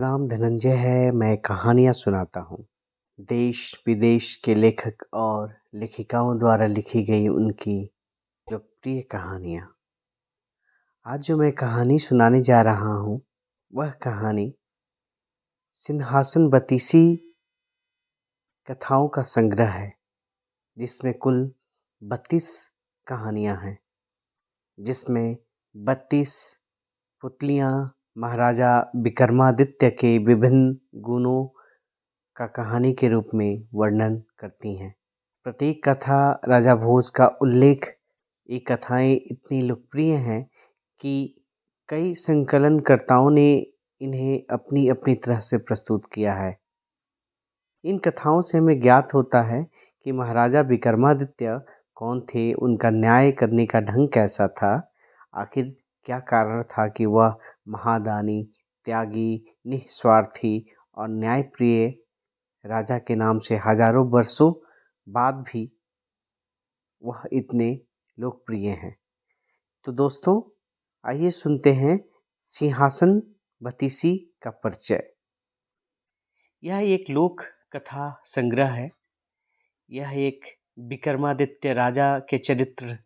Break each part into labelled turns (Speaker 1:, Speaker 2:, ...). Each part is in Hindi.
Speaker 1: नाम धनंजय है। मैं कहानियाँ सुनाता हूँ। देश विदेश के लेखक और लेखिकाओं द्वारा लिखी गई उनकी लोकप्रिय कहानियाँ। आज जो मैं कहानी सुनाने जा रहा हूँ वह कहानी सिंहासन बत्तीसी कथाओं का संग्रह है, जिसमें कुल 32 कहानियाँ हैं, जिसमें 32 पुतलियाँ महाराजा विक्रमादित्य के विभिन्न गुणों का कहानी के रूप में वर्णन करती हैं। प्रत्येक कथा राजा भोज का उल्लेख। ये कथाएं इतनी लोकप्रिय हैं कि कई संकलनकर्ताओं ने इन्हें अपनी अपनी तरह से प्रस्तुत किया है। इन कथाओं से हमें ज्ञात होता है कि महाराजा विक्रमादित्य कौन थे, उनका न्याय करने का ढंग कैसा था, आखिर क्या कारण था कि वह महादानी, त्यागी, निस्वार्थी और न्यायप्रिय राजा के नाम से हजारों वर्षों बाद भी वह इतने लोकप्रिय हैं। तो दोस्तों, आइए सुनते हैं सिंहासन बत्तीसी का परिचय। यह एक लोक कथा संग्रह है। यह एक विक्रमादित्य राजा के चरित्र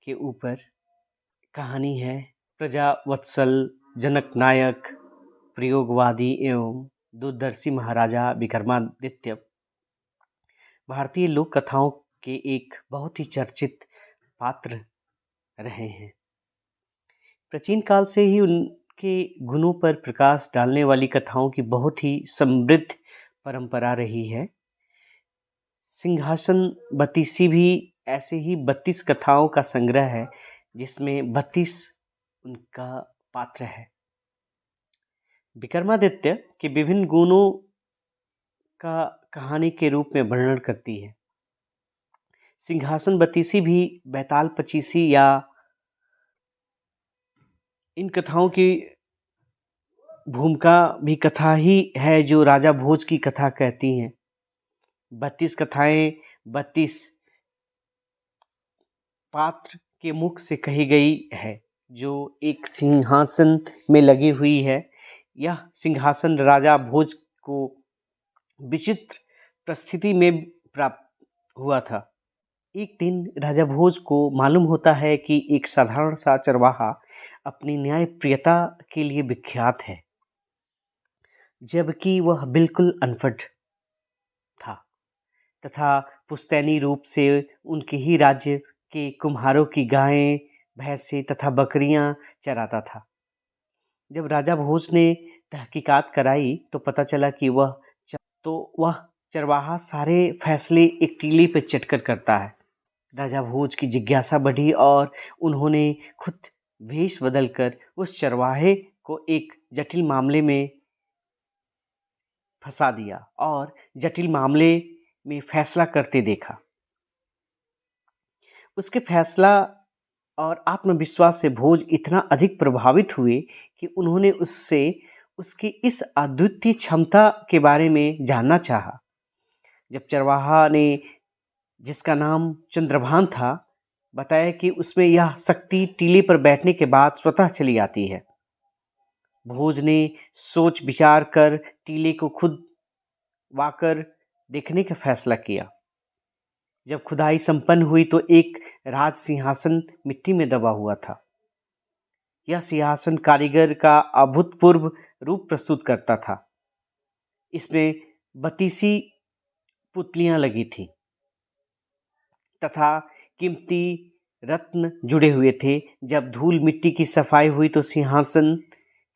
Speaker 1: के ऊपर कहानी है। प्रजावत्सल, जनक नायक, प्रयोगवादी एवं दूरदर्शी महाराजा विक्रमादित्य भारतीय लोक कथाओं के एक बहुत ही चर्चित पात्र रहे हैं। प्राचीन काल से ही उनके गुणों पर प्रकाश डालने वाली कथाओं की बहुत ही समृद्ध परंपरा रही है। सिंहासन बत्तीसी भी ऐसे ही 32 कथाओं का संग्रह है, जिसमें 32 उनका पात्र है। विक्रमादित्य के विभिन्न गुणों का कहानी के रूप में वर्णन करती है। सिंहासन बत्तीसी भी बैताल पचीसी या इन कथाओं की भूमिका भी कथा ही है, जो राजा भोज की कथा कहती हैं। 32 कथाएं 32 पात्र के मुख से कही गई है, जो एक सिंहासन में लगी हुई है। यह सिंहासन राजा भोज को विचित्र परिस्थिति में प्राप्त हुआ था। एक दिन राजा भोज को मालूम होता है कि एक साधारण सा चरवाहा अपनी न्यायप्रियता के लिए विख्यात है, जबकि वह बिल्कुल अनपढ़ था तथा पुश्तैनी रूप से उनके ही राज्य के कुम्हारों की गायें, भैंसें तथा बकरियां चराता था। जब राजा भोज ने तहकीकात कराई तो पता चला कि वह चरवाहा सारे फैसले एक टीले पर चटकर करता है। राजा भोज की जिज्ञासा बढ़ी और उन्होंने खुद वेश बदलकर उस चरवाहे को एक जटिल मामले में फंसा दिया और जटिल मामले में फैसला करते देखा। उसके फैसला और आत्मविश्वास से भोज इतना अधिक प्रभावित हुए कि उन्होंने उससे उसकी इस अद्वितीय क्षमता के बारे में जानना चाहा। जब चरवाहा ने, जिसका नाम चंद्रभान था, बताया कि उसमें यह शक्ति टीले पर बैठने के बाद स्वतः चली आती है, भोज ने सोच विचार कर टीले को खुद वाकर देखने का फैसला किया। जब खुदाई संपन्न हुई तो एक राज सिंहासन मिट्टी में दबा हुआ था। यह सिंहासन कारीगर का अभूतपूर्व रूप प्रस्तुत करता था। इसमें 32 पुतलियां लगी थी तथा कीमती रत्न जुड़े हुए थे। जब धूल मिट्टी की सफाई हुई तो सिंहासन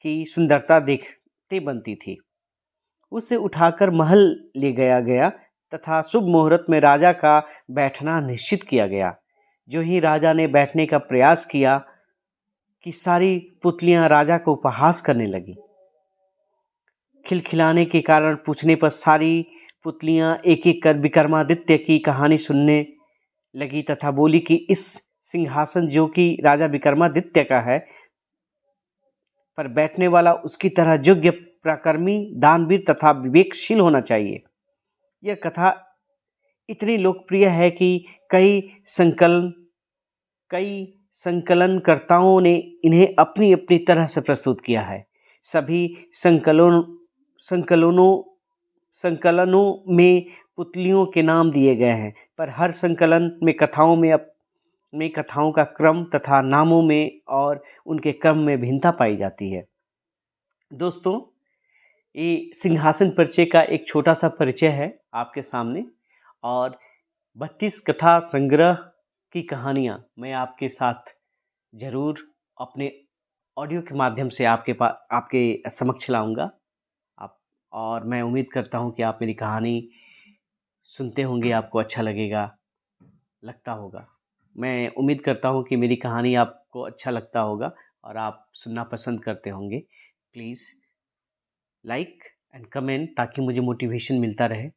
Speaker 1: की सुंदरता देखते बनती थी। उसे उठाकर महल ले गया तथा शुभ मुहूर्त में राजा का बैठना निश्चित किया गया। जो ही राजा ने बैठने का प्रयास किया कि सारी पुतलियां राजा को उपहास करने लगी। खिलखिलाने के कारण पूछने पर सारी पुतलियां एक एक कर विक्रमादित्य की कहानी सुनने लगी तथा बोली कि इस सिंहासन जो कि राजा विक्रमादित्य का है, पर बैठने वाला उसकी तरह योग्य, पराक्रमी, दानवीर तथा विवेकशील होना चाहिए। यह कथा इतनी लोकप्रिय है कि कई संकलनकर्ताओं ने इन्हें अपनी अपनी तरह से प्रस्तुत किया है। सभी संकलनों संकलनों में पुतलियों के नाम दिए गए हैं, पर हर संकलन में कथाओं का क्रम तथा नामों में और उनके क्रम में भिन्नता पाई जाती है। दोस्तों, ये सिंहासन परिचय का एक छोटा सा परिचय है आपके सामने, और 32 कथा संग्रह की कहानियाँ मैं आपके साथ ज़रूर अपने ऑडियो के माध्यम से आपके समक्ष लाऊंगा। और मैं उम्मीद करता हूँ कि आप मेरी कहानी सुनते होंगे, आपको अच्छा लगता होगा। मैं उम्मीद करता हूँ कि मेरी कहानी आपको अच्छा लगता होगा और आप सुनना पसंद करते होंगे। प्लीज़ लाइक एंड कमेंट, ताकि मुझे मोटिवेशन मिलता रहे